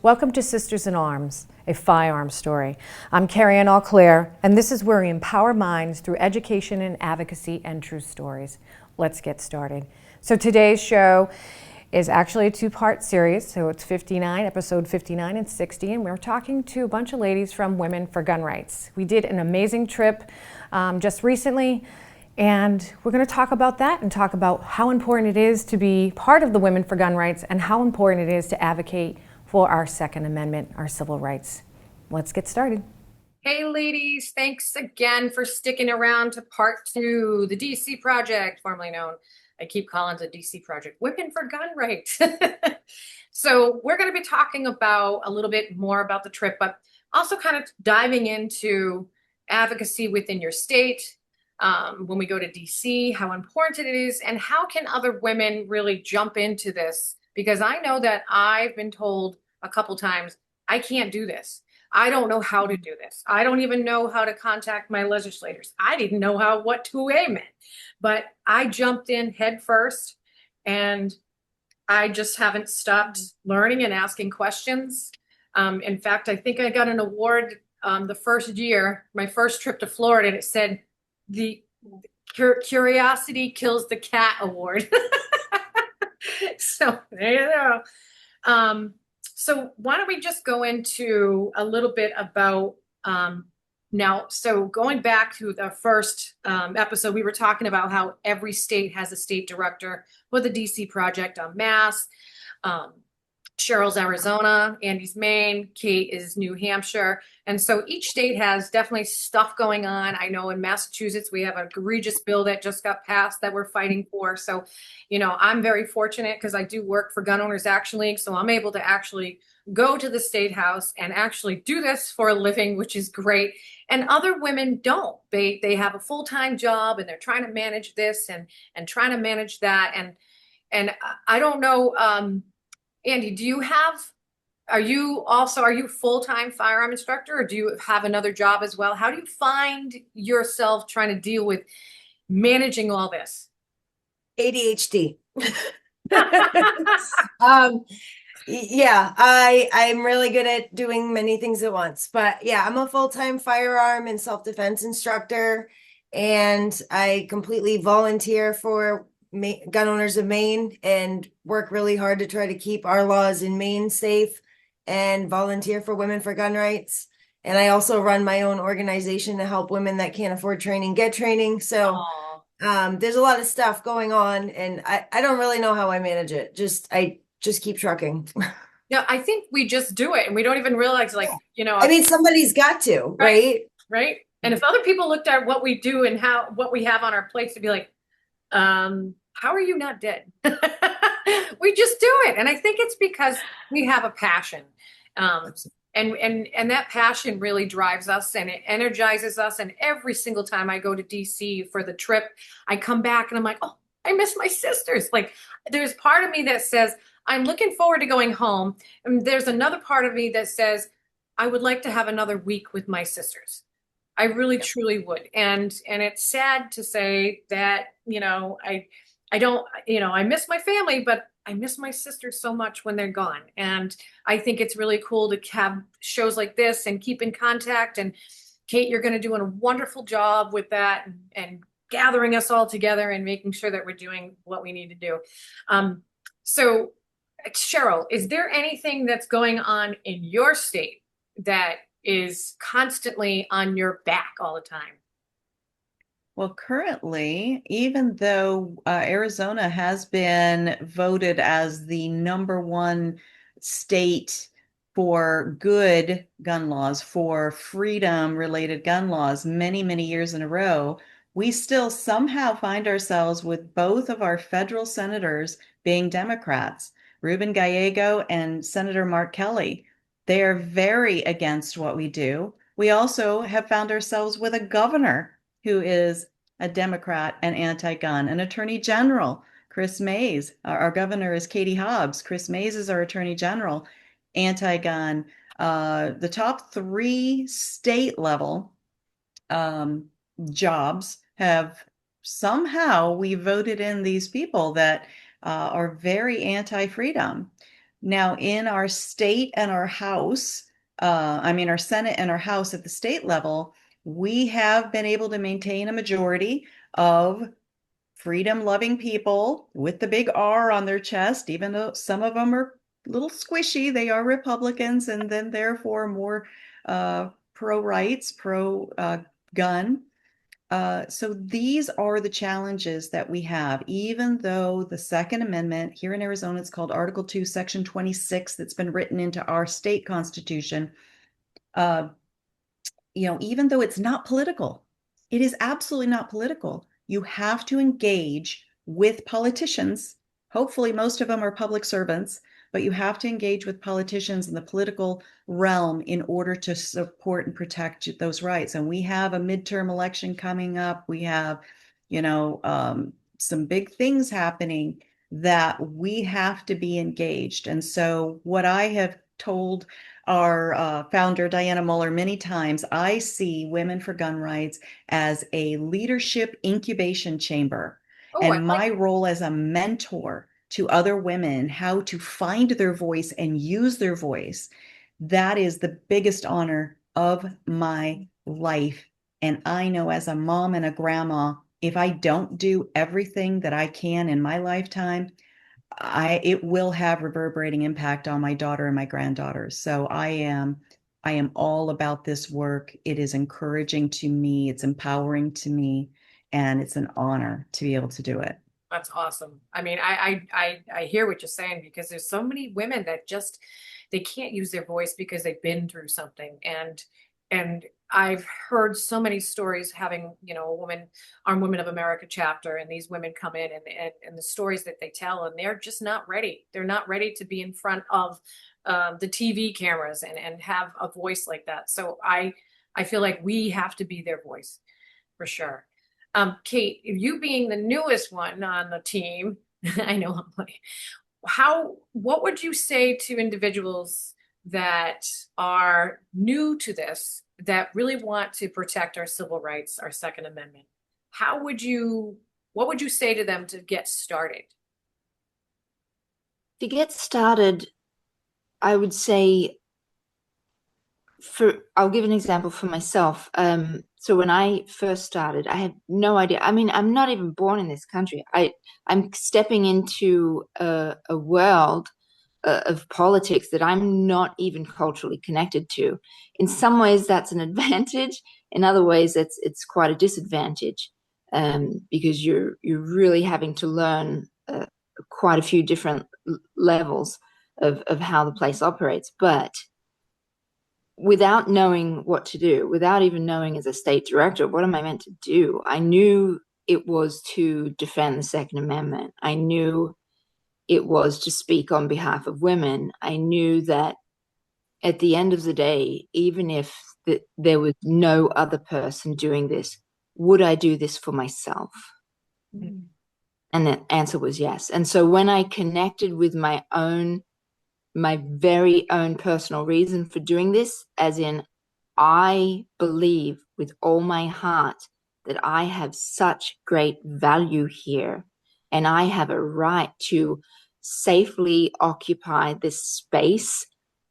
Welcome to Sisters in Arms, a firearm story. I'm Kerrie Ann Auclair, and this is where we empower minds through education and advocacy and true stories. Let's get started. So today's show is actually a two-part series, so it's 59, episode 59 and 60, and we're talking to a bunch of ladies from Women for Gun Rights. We did an amazing trip just recently, and we're going to talk about that and talk about how important it is to be part of the Women for Gun Rights and how important it is to advocate for our Second Amendment, our civil rights. Let's get started. Hey ladies, thanks again for sticking around to part two, the DC Project, formerly known, I keep calling it the DC Project, Women for Gun Rights. So we're going to be talking about a little bit more about the trip, but also kind of diving into advocacy within your state, when we go to DC, how important it is, and how can other women really jump into this? Because I know that I've been told a couple times, I can't do this. I don't know how to do this. I don't even know how to contact my legislators. I didn't know what 2A meant, but I jumped in head first, and I just haven't stopped learning and asking questions. In fact, I think I got an award the first year, my first trip to Florida, and it said the Curiosity Kills the Cat Award. So there you go. So why don't we just go into a little bit about now, so going back to the first episode, we were talking about how every state has a state director for the DC Project on Mass. Cheryl's Arizona, Andee's Maine, Kate is New Hampshire. And so each state has definitely stuff going on. I know in Massachusetts, we have an egregious bill that just got passed that we're fighting for. So, you know, I'm very fortunate because I do work for Gun Owners Action League. So I'm able to actually go to the state house and actually do this for a living, which is great. And other women don't. They have a full-time job and they're trying to manage this and trying to manage that. And I don't know, Andee, are you full-time firearm instructor, or do you have another job as well? How do you find yourself trying to deal with managing all this? ADHD. Yeah, I'm really good at doing many things at once, but yeah, I'm a full-time firearm and self-defense instructor, and I completely volunteer for Gun Owners of Maine and work really hard to try to keep our laws in Maine safe and volunteer for Women for Gun Rights. And I also run my own organization to help women that can't afford training get training. So there's a lot of stuff going on, and I don't really know how I manage it. I just keep trucking. Yeah, I think we just do it and we don't even realize, like, you know, I mean, somebody's got to, right? Right. And if other people looked at what we do and what we have on our plates, to be like, how are you not dead? We just do it. And I think it's because we have a passion. And that passion really drives us and it energizes us. And every single time I go to DC for the trip, I come back and I'm like, oh, I miss my sisters. Like, there's part of me that says, I'm looking forward to going home. And there's another part of me that says, I would like to have another week with my sisters. I really, truly would. And it's sad to say that, you know, I don't, you know, I miss my family, but I miss my sisters so much when they're gone. And I think it's really cool to have shows like this and keep in contact. And Kate, you're going to do a wonderful job with that and gathering us all together and making sure that we're doing what we need to do. So Cheryl, is there anything that's going on in your state that is constantly on your back all the time? Well, currently, even though Arizona has been voted as the #1 state for good gun laws, for freedom-related gun laws, many, many years in a row, we still somehow find ourselves with both of our federal senators being Democrats, Ruben Gallego and Senator Mark Kelly. They are very against what we do. We also have found ourselves with a governor who is a Democrat and anti-gun, an attorney general, Chris Mays. Our governor is Katie Hobbs. Chris Mays is our attorney general, anti-gun. The top 3 state level jobs have somehow we voted in these people that are very anti-freedom. Now, in our state and our House, our Senate and our House at the state level, we have been able to maintain a majority of freedom-loving people with the big R on their chest, even though some of them are a little squishy. They are Republicans and then therefore more pro-rights, pro-gun. So these are the challenges that we have, even though the Second Amendment here in Arizona, it's called Article 2, Section 26, that's been written into our state constitution. Even though it's not political, it is absolutely not political. You have to engage with politicians. Hopefully, most of them are public servants, but you have to engage with politicians in the political realm in order to support and protect those rights. And we have a midterm election coming up. We have, some big things happening that we have to be engaged. And so what I have told our founder, Dianna Muller, many times, I see Women for Gun Rights as a leadership incubation chamber. Oh, And my role as a mentor to other women, how to find their voice and use their voice, that is the biggest honor of my life. And I know as a mom and a grandma, if I don't do everything that I can in my lifetime, it will have reverberating impact on my daughter and my granddaughters. So I am all about this work. It is encouraging to me, it's empowering to me, and it's an honor to be able to do it. That's awesome. I mean, I hear what you're saying, because there's so many women that just, they can't use their voice because they've been through something. And I've heard so many stories, having, a woman, Armed Women of America chapter, and these women come in and the stories that they tell, and they're just not ready. They're not ready to be in front of the TV cameras and have a voice like that. So I feel like we have to be their voice for sure. Kate, you being the newest one on the team, I know I'm like, what would you say to individuals that are new to this, that really want to protect our civil rights, our Second Amendment? What would you say to them to get started? To get started, I would say, I'll give an example for myself. So when I first started, I had no idea. I mean, I'm not even born in this country. I'm stepping into a world of politics that I'm not even culturally connected to. In some ways, that's an advantage. In other ways, it's quite a disadvantage, because you're really having to learn quite a few different levels of how the place operates. But without knowing what to do, without even knowing as a state director, what am I meant to do? I knew it was to defend the Second Amendment. I knew it was to speak on behalf of women. I knew that at the end of the day, even if there was no other person doing this, would I do this for myself? Mm-hmm. And the answer was yes. And so when I connected with my very own personal reason for doing this, as in, I believe with all my heart that I have such great value here, and I have a right to safely occupy this space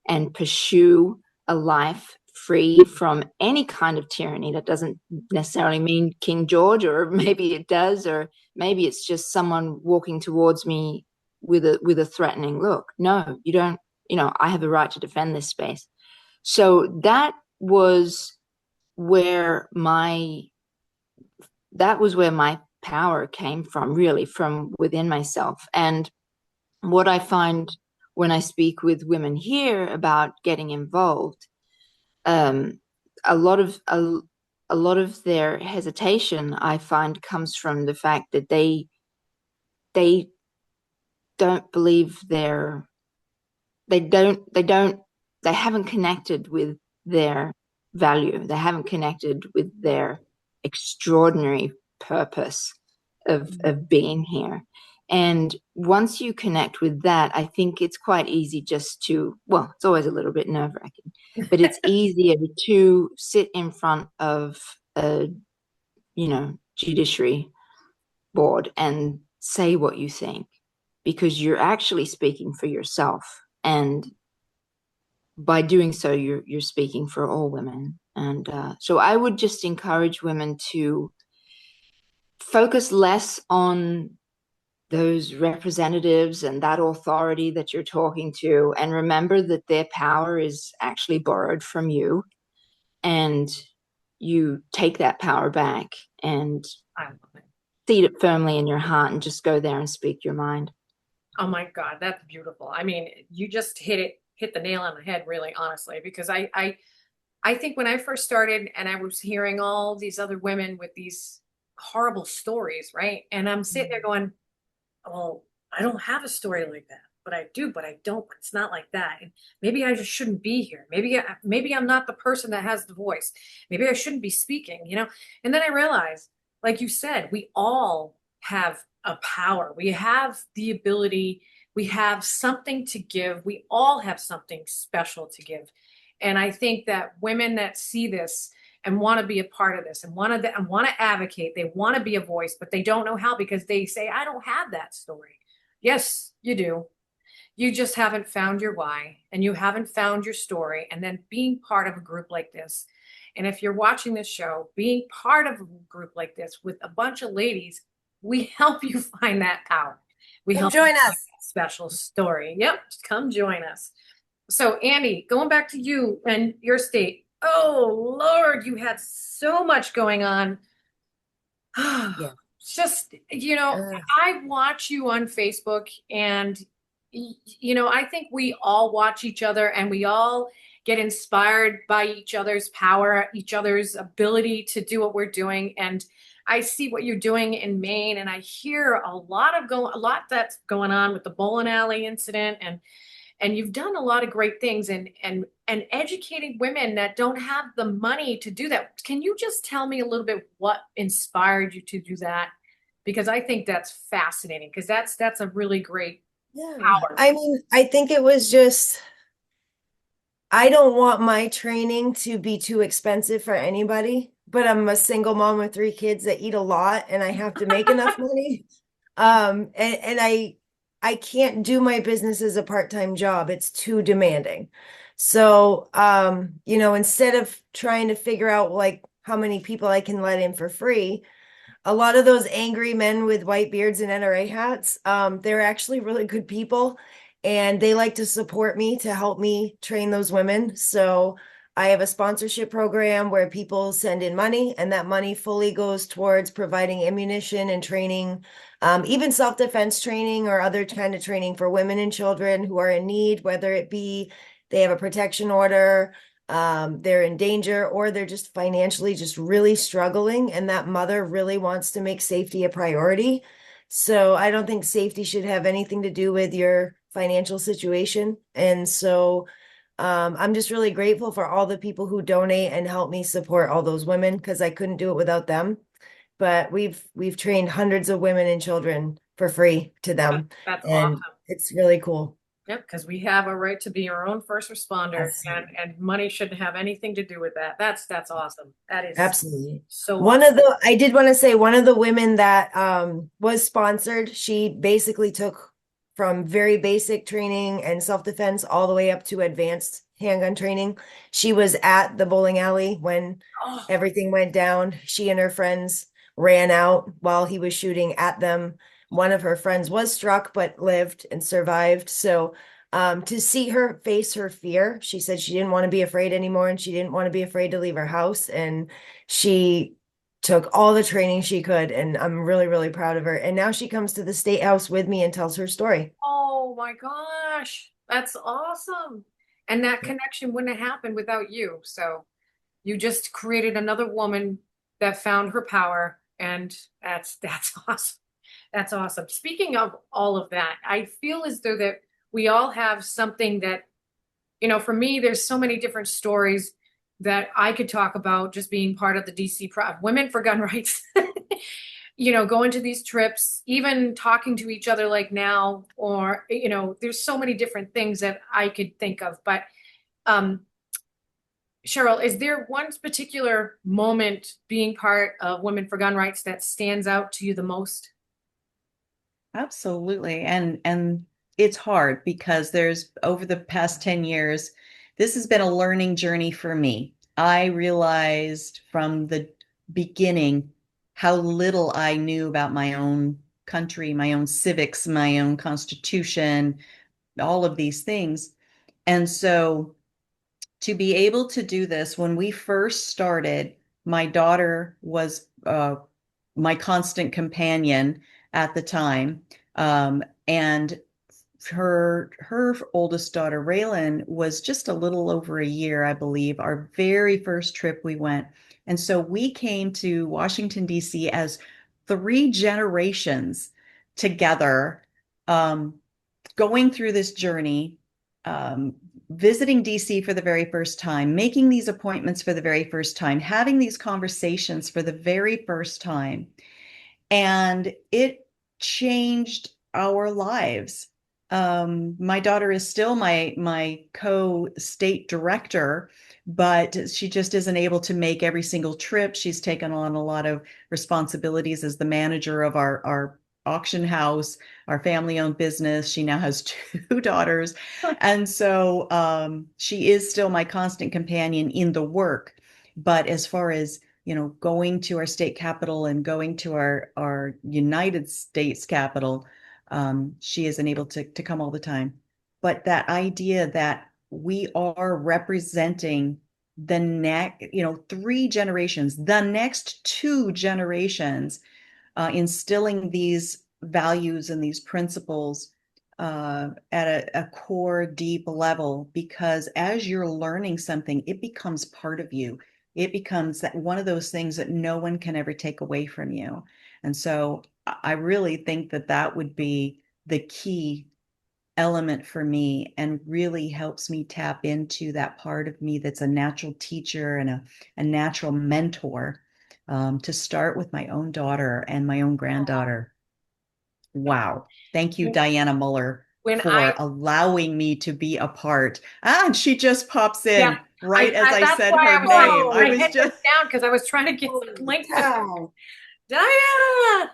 and pursue a life free from any kind of tyranny. That doesn't necessarily mean King George, or maybe it does, or maybe it's just someone walking towards me with a threatening look. No, you don't. I have a right to defend this space. So that was where my power came from, really, from within myself. And what I find when I speak with women here about getting involved, a lot of their hesitation, I find, comes from the fact that they don't believe they haven't connected with their value. They haven't connected with their extraordinary purpose of being here. And once you connect with that, I think it's quite easy just to, well, it's always a little bit nerve-wracking, but it's easier to sit in front of a, judiciary board and say what you think, because you're actually speaking for yourself. And by doing so, you're speaking for all women. And so I would just encourage women to focus less on those representatives and that authority that you're talking to, and remember that their power is actually borrowed from you, and you take that power back and I love it. seat it firmly in your heart and just go there and speak your mind. Oh my God, that's beautiful. I mean, you just hit the nail on the head, really, honestly, because I think when I first started and I was hearing all these other women with these horrible stories, right? And I'm sitting there going, oh, I don't have a story like that, but I do, but I don't. It's not like that. And maybe I just shouldn't be here. Maybe I'm not the person that has the voice. Maybe I shouldn't be speaking, you know? And then I realized, like you said, we all have a power. We have the ability, we have something to give. We all have something special to give. And I think that women that see this and want to be a part of this and want to advocate, they want to be a voice, but they don't know how because they say, I don't have that story. Yes, you do. You just haven't found your why and you haven't found your story. And then being part of a group like this, and if you're watching this show, being part of a group like this with a bunch of ladies, we help you find that power. We Come help join you find us. that special story. Yep, come join us. So Andee, going back to you and your state. Oh Lord, you had so much going on. Yeah. Just, you know, Uh, I watch you on Facebook and, you know, I think we all watch each other and we all get inspired by each other's power, each other's ability to do what we're doing. And I see what you're doing in Maine and I hear a lot that's going on with the bowling alley incident, and you've done a lot of great things and educating women that don't have the money to do that. Can you just tell me a little bit what inspired you to do that? Because I think that's fascinating because that's a really great yeah. power. I mean, I think it was just, I don't want my training to be too expensive for anybody, but I'm a single mom with 3 kids that eat a lot and I have to make enough money. And I can't do my business as a part-time job. It's too demanding. So, you know, instead of trying to figure out like how many people I can let in for free, a lot of those angry men with white beards and NRA hats, they're actually really good people and they like to support me to help me train those women. So I have a sponsorship program where people send in money and that money fully goes towards providing ammunition and training, even self-defense training or other kind of training for women and children who are in need, whether it be they have a protection order, they're in danger, or they're just financially just really struggling and that mother really wants to make safety a priority. So I don't think safety should have anything to do with your financial situation. And so I'm just really grateful for all the people who donate and help me support all those women because I couldn't do it without them. But we've trained hundreds of women and children for free to them, That's and awesome. it's really cool. Yep, because we have a right to be our own first responder, Absolutely. and money shouldn't have anything to do with that. That's awesome. That is Absolutely. so One awesome. of the, I did want to say one of the women that was sponsored, she basically took from very basic training and self-defense all the way up to advanced handgun training. She was at the bowling alley when Oh, everything went down. She and her friends ran out while he was shooting at them. One of her friends was struck but lived and survived. So to see her face her fear, she said she didn't want to be afraid anymore and she didn't want to be afraid to leave her house. And she took all the training she could. And I'm really, really proud of her. And now she comes to the state house with me and tells her story. oh my gosh, that's awesome. And that connection wouldn't have happened without you. So you just created another woman that found her power, and that's awesome. That's awesome. Speaking of all of that, I feel as though that we all have something that, you know, for me, there's so many different stories that I could talk about just being part of the DC Women for Gun Rights. You know, going to these trips, even talking to each other like now, or, you know, there's so many different things that I could think of. But um, Cheryl, is there one particular moment being part of Women for Gun Rights that stands out to you the most? Absolutely. And it's hard because there's over the past 10 years, this has been a learning journey for me. I realized from the beginning how little I knew about my own country, my own civics, my own constitution, all of these things. And so to be able to do this, when we first started, my daughter was my constant companion at the time. And her oldest daughter, Raylan, was just a little over a year, I believe, our very first trip we went. And so we came to Washington, D.C. as three generations together, um, going through this journey, visiting DC for the very first time, making these appointments for the very first time, having these conversations for the very first time. And it changed our lives. My daughter is still my co-state director, but she just isn't able to make every single trip. She's taken on a lot of responsibilities as the manager of our auction house, our family-owned business. She now has two daughters. And so she is still my constant companion in the work. But as far as, going to our state capital and going to our United States capital, she isn't able to come all the time. But that idea that we are representing the next, three generations, the next two generations, instilling these values and these principles at a core, deep level, because as you're learning something, it becomes part of you. It becomes that one of those things that no one can ever take away from you. And so I really think that that would be the key element for me, and really helps me tap into that part of me that's a natural teacher and a natural mentor, to start with my own daughter and my own granddaughter. Wow. Thank you, Dianna Muller, When for allowing me to be a part. And she just pops in Yeah, right as I that's said why her name. I was hit just this down because I was trying to get the link. Cow. Diana!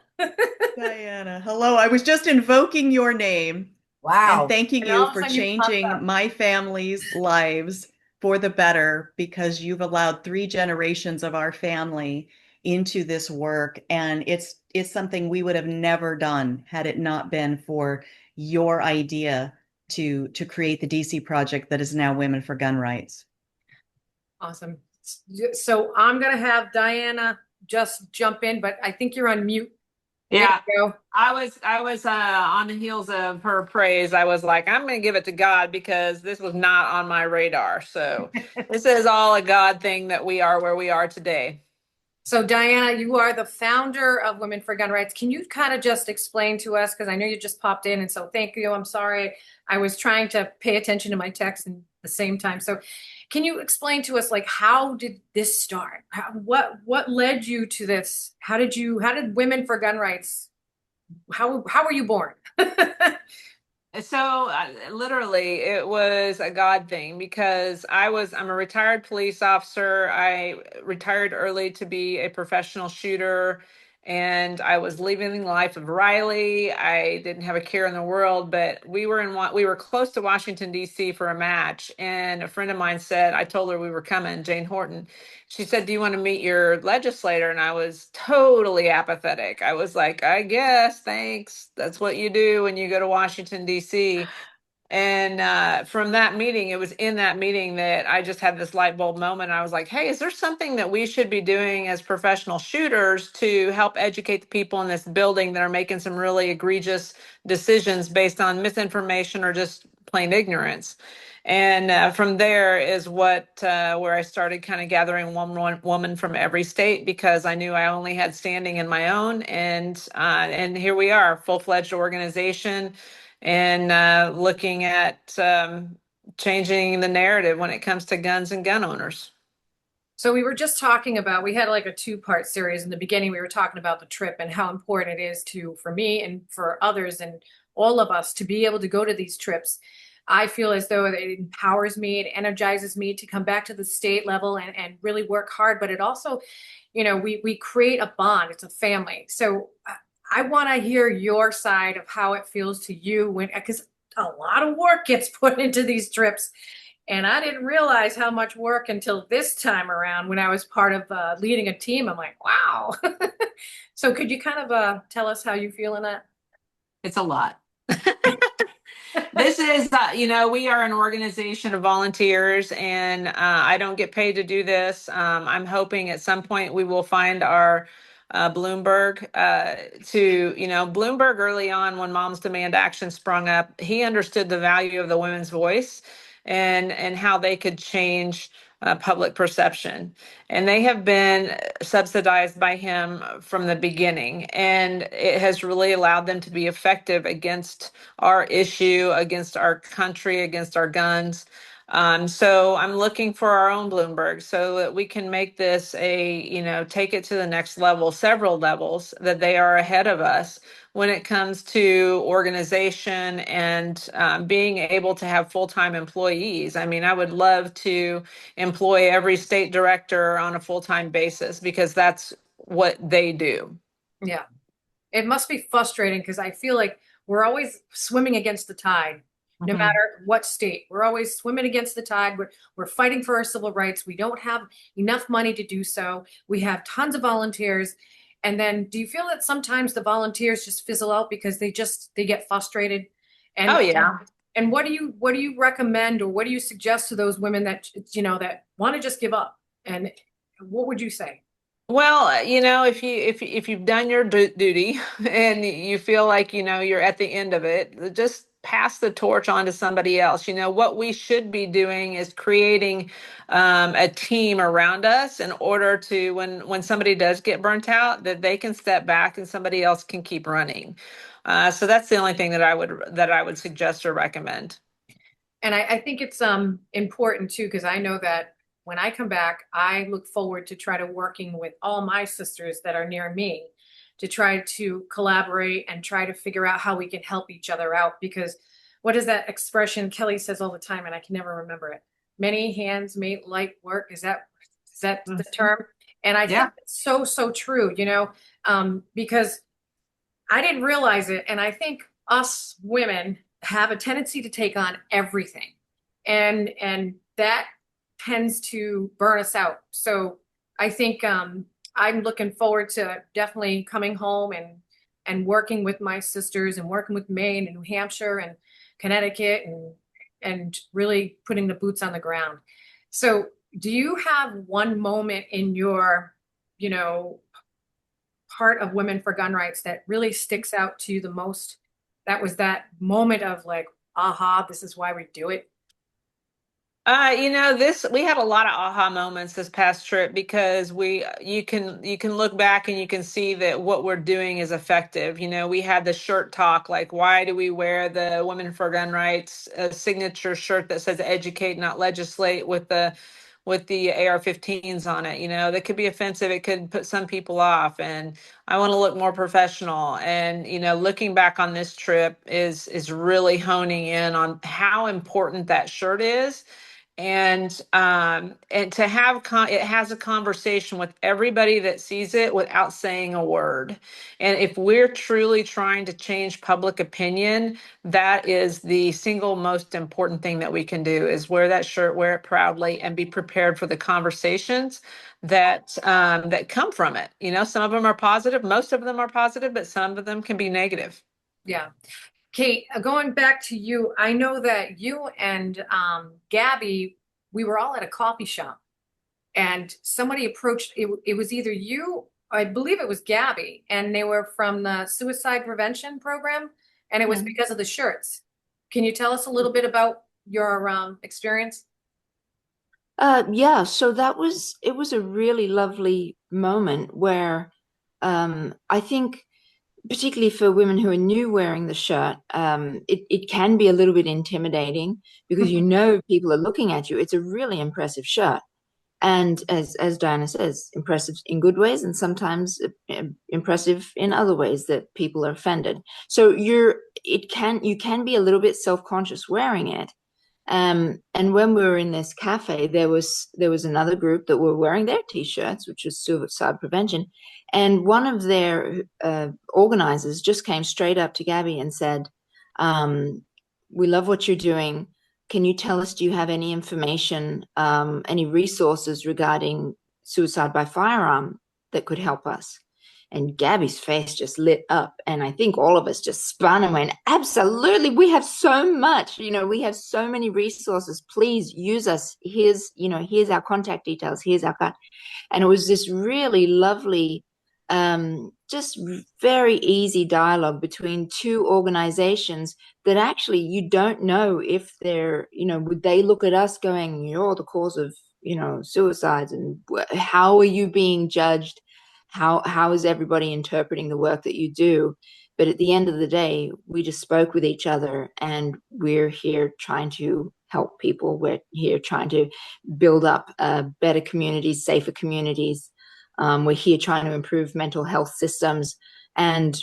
Dianna. Hello. I was just invoking your name and Wow. thanking And all you of a for sudden you popped changing up. my family's lives for the better, because you've allowed three generations of our family into this work. And it's something we would have never done had it not been for your idea to create the DC project that is now Women for Gun Rights. Awesome. So I'm gonna have Diana just jump in, but I think you're on mute. Yeah, There you go. I was on the heels of her praise. I was like, I'm going to give it to God because this was not on my radar. So this is all a God thing that we are where we are today. So Diana, you are the founder of Women for Gun Rights. Can you kind of just explain to us, because I know you just popped in, and so thank you. I'm sorry. I was trying to pay attention to my text at the same time. So can you explain to us, like, how did this start? What led you to this? How did Women for Gun Rights, how were you born? So literally it was a God thing because I'm a retired police officer. I retired early to be a professional shooter, and I was living the life of Riley. I didn't have a care in the world, but we were close to Washington D.C. for a match, and a friend of mine said, I told her we were coming, Jane Horton. She said, do you want to meet your legislator? And I was totally apathetic. I was like, I guess, thanks. That's what you do when you go to Washington, D.C. And from that meeting, it was in that meeting that I just had this light bulb moment. I was like, hey, is there something that we should be doing as professional shooters to help educate the people in this building that are making some really egregious decisions based on misinformation or just plain ignorance? And from there is where I started kind of gathering one woman from every state, because I knew I only had standing in my own. And here we are, full-fledged organization, and looking at changing the narrative when it comes to guns and gun owners. So we were just talking about, we had like a two-part series in the beginning. We were talking about the trip and how important it is for me and for others and all of us to be able to go to these trips. I feel as though it empowers me, it energizes me to come back to the state level and really work hard. But it also, we create a bond. It's a family. So I want to hear your side of how it feels to you because a lot of work gets put into these trips. And I didn't realize how much work until this time around when I was part of leading a team. I'm like, wow. So could you kind of tell us how you feel in that? It's a lot. This is, we are an organization of volunteers, and I don't get paid to do this. I'm hoping at some point we will find our Bloomberg Bloomberg early on when Moms Demand Action sprung up. He understood the value of the women's voice and how they could change public perception. And they have been subsidized by him from the beginning. And it has really allowed them to be effective against our issue, against our country, against our guns. So I'm looking for our own Bloomberg so that we can make this take it to the next level, several levels, that they are ahead of us when it comes to organization and being able to have full-time employees. I mean, I would love to employ every state director on a full-time basis because that's what they do. Yeah. It must be frustrating because I feel like we're always swimming against the tide, no matter what state. We're always swimming against the tide. We're fighting for our civil rights. We don't have enough money to do so. We have tons of volunteers. And then do you feel that sometimes the volunteers just fizzle out because they get frustrated? And, Oh, yeah. And what do you recommend, or what do you suggest to those women that, that want to just give up? And what would you say? Well, if you've done your duty and you feel like you're at the end of it, just pass the torch on to somebody else. What we should be doing is creating a team around us in order to, when somebody does get burnt out, that they can step back and somebody else can keep running. So that's the only thing that I would suggest or recommend. And I think it's important too, because I know that when I come back, I look forward to try to working with all my sisters that are near me to try to collaborate and try to figure out how we can help each other out. Because what is that expression Kelly says all the time, and I can never remember it? Many hands make light work. Is that the term? And I think it's so true, because I didn't realize it. And I think us women have a tendency to take on everything. And that tends to burn us out. So I think I'm looking forward to definitely coming home and working with my sisters and working with Maine and New Hampshire and Connecticut and really putting the boots on the ground. So do you have one moment in your, part of Women for Gun Rights that really sticks out to you the most? That was that moment of like, aha, this is why we do it. We had a lot of aha moments this past trip because you can look back and you can see that what we're doing is effective. We had the shirt talk, like, why do we wear the Women for Gun Rights signature shirt that says educate, not legislate, with the AR-15s on it? That could be offensive. It could put some people off, and I want to look more professional. And looking back on this trip is really honing in on how important that shirt is. And to have it has a conversation with everybody that sees it without saying a word. And if we're truly trying to change public opinion, that is the single most important thing that we can do, is wear that shirt, wear it proudly, and be prepared for the conversations that come from it. Some of them are positive, most of them are positive, but some of them can be negative. Yeah. Kate, going back to you, I know that you and Gabby, we were all at a coffee shop, and somebody approached, it was either you, I believe it was Gabby, and they were from the suicide prevention program, and it was because of the shirts. Can you tell us a little bit about your experience? Yeah, so it was a really lovely moment where I think, particularly for women who are new wearing the shirt, it can be a little bit intimidating because people are looking at you. It's a really impressive shirt. And as Dianna says, impressive in good ways and sometimes impressive in other ways that people are offended. So you can be a little bit self-conscious wearing it. And when we were in this cafe, there was another group that were wearing their T-shirts, which was suicide prevention. And one of their organizers just came straight up to Gabby and said, we love what you're doing. Can you tell us, do you have any information, any resources regarding suicide by firearm that could help us? And Gabby's face just lit up. And I think all of us just spun and went, absolutely. We have so much, we have so many resources. Please use us. Here's our contact details. Here's our card. And it was this really lovely, just very easy dialogue between two organizations that actually you don't know if they're, would they look at us going, you're the cause of, suicides, and how are you being judged? How is everybody interpreting the work that you do? But at the end of the day, we just spoke with each other, and we're here trying to help people. We're here trying to build up better communities, safer communities. We're here trying to improve mental health systems. And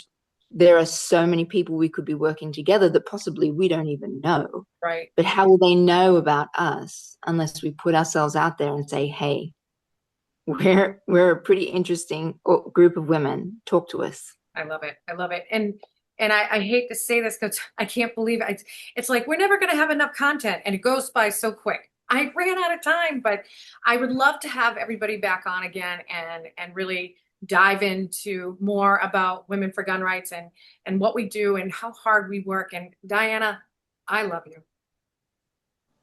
there are so many people we could be working together that possibly we don't even know. Right. But how will they know about us unless we put ourselves out there and say, hey, we're a pretty interesting group of women. Talk to us. I love it. I love it. And I hate to say this because I can't believe it. It's like we're never going to have enough content, and it goes by so quick. I ran out of time, but I would love to have everybody back on again and really dive into more about Women for Gun Rights and what we do and how hard we work. And Dianna, I love you.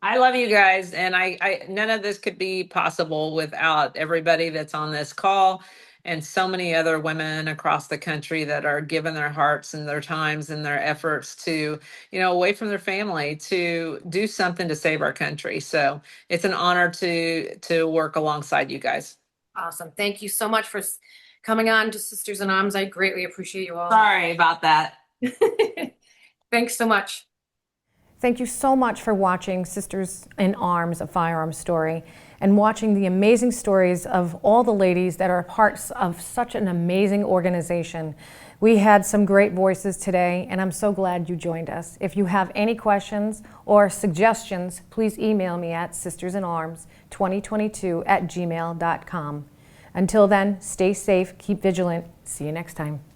I love you guys, and I none of this could be possible without everybody that's on this call and so many other women across the country that are giving their hearts and their times and their efforts to, away from their family to do something to save our country. So it's an honor to work alongside you guys. Awesome. Thank you so much for coming on to Sisters in Arms. I greatly appreciate you all. Sorry about that. Thanks so much. Thank you so much for watching Sisters in Arms, a Firearm Story, and watching the amazing stories of all the ladies that are parts of such an amazing organization. We had some great voices today, and I'm so glad you joined us. If you have any questions or suggestions, please email me at sistersinarms2022@gmail.com. Until then, stay safe, keep vigilant. See you next time.